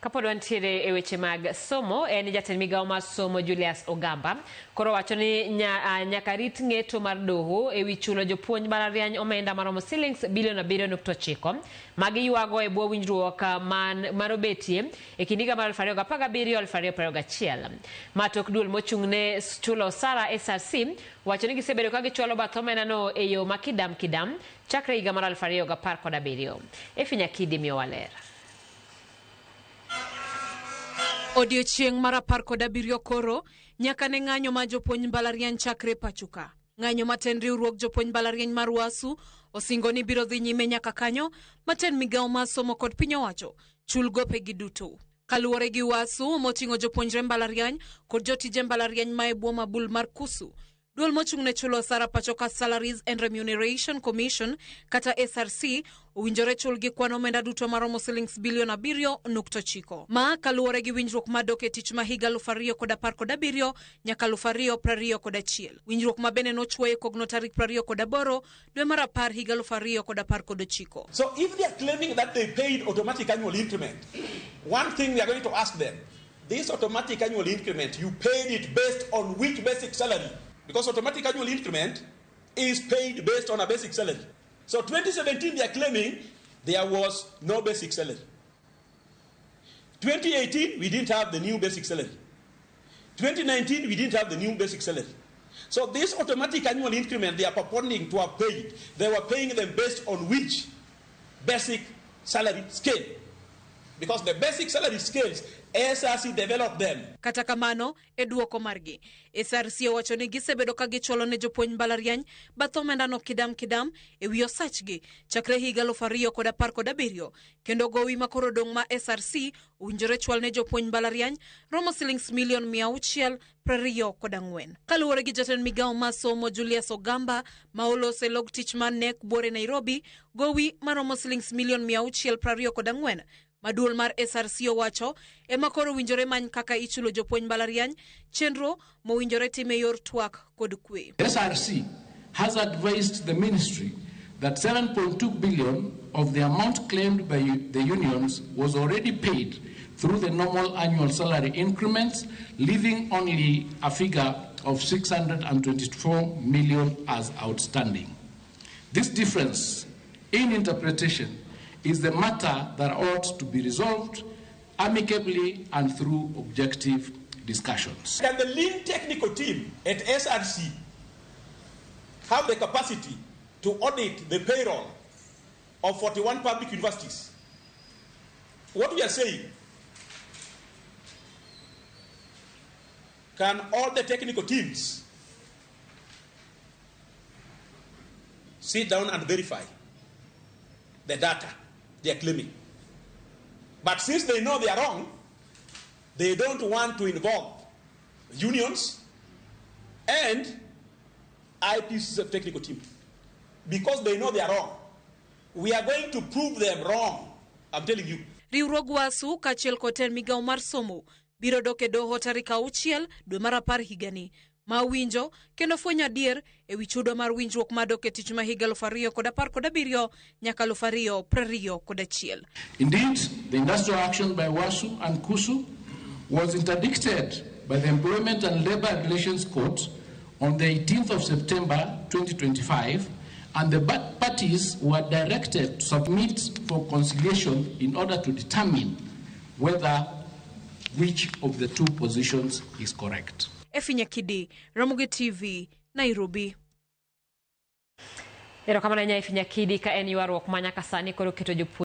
Kapod wantiere e weche mag somo, en jatend migawo mar somo Julius Ogamba koro wacho ni nyaka rit ng'eto mar doho e wi chulo jopuonj mbalariany omenda maromo shillings bilion 7.9 magi yuago e bwo winjruok mano betie e kind higa mar 2017-2021. Matok duol mochung'ne chulo osara SRC wacho ni gisebedo ka gichwalo bath omenda no e yo makidam chakre higa mar 2017. Efinya Kidi miyo waler. Odiochieng' mar 17 koro nyaka ne ng'anyo ma jopuonj mbalariany chakre pachuka. Ng'anyo matend riwruok jopuonj mbalariany mar UASU osingo ni biro dhi nyime nyaka kanyo matend migawo mar somo kod piny owacho chul gope gi duto. Kaluwore gi UASU moting'o jopuonjre mbalariany kod jotije mbalariany ma e bwo mabul mar kusu. Duol mochung'ne chulo osara pachoka Salaries and Remuneration Commission kata SRC owinjore chul gi kwan omenda duto maromo shillings bilion 7.9. Ma kaluwore gi winjruok madok e tich ma higa 2017 nyaka 2021. Winjruok ma bende nochwoye kogno tarik 28 dwe mar 10 higa 2019. So if they are claiming that they paid automatic annual increment, one thing we are going to ask them, this automatic annual increment, you paid it based on which basic salary? Because automatic annual increment is paid based on a basic salary. So 2017 they are claiming there was no basic salary. 2018 we didn't have the new basic salary. 2019 we didn't have the new basic salary. So this automatic annual increment they are purporting to have paid, they were paying them based on which basic salary scale? Because the basic salary scales, SRC developed them. Kata kamano, eduoko margi. SRC wacho ni gisebedo ka gicholo ne jopuonj mbalariany bath omenda no kidam e wi osachgi chakre higa 2017 kendo gowi makoro dong' ma SRC owinjore chwal ne jopuonj mbalariany romo shillings milion 624. Kaluwore gi jatend migawo mar somo Julius Ogamba ma olose log tich man nek buore Nairobi, gowi maromo shillings milion 624 Maduol mar SRC owacho ema koro winjore many kaka ichulo jopuonj mbalariany chenro mo winjore time yor twak kod kwe. SRC has advised the ministry that 7.2 billion of the amount claimed by the unions was already paid through the normal annual salary increments, leaving only a figure of 624 million as outstanding. This difference in interpretation is the matter that ought to be resolved amicably and through objective discussions. Can the lean technical team at SRC have the capacity to audit the payroll of 41 public universities? What we are saying, can all the technical teams sit down and verify the data they are claiming? But since they know they are wrong, they don't want to involve unions and IPC's technical team because they know they are wrong. We are going to prove them wrong, I'm telling you. Riwruog UASU kachiel koten migawo mar somo biro doke doho tarik 6 dwe mar 10 higani ma winjo kendo fwenyo adier e wi chudo mar winjruok madok e tich ma higa 2017 nyaka 2021. Indeed, the industrial action by UASU and KUSU was interdicted by the Employment and Labor Relations Court on the 18th of September 2025, and the parties were directed to submit for conciliation in order to determine whether which of the two positions is correct. Efinya Kidi, Ramogi TV, Nairobi. Erokamano nya Efinya Kidi ka en ywaruok manyaka sani koro keto jopuonj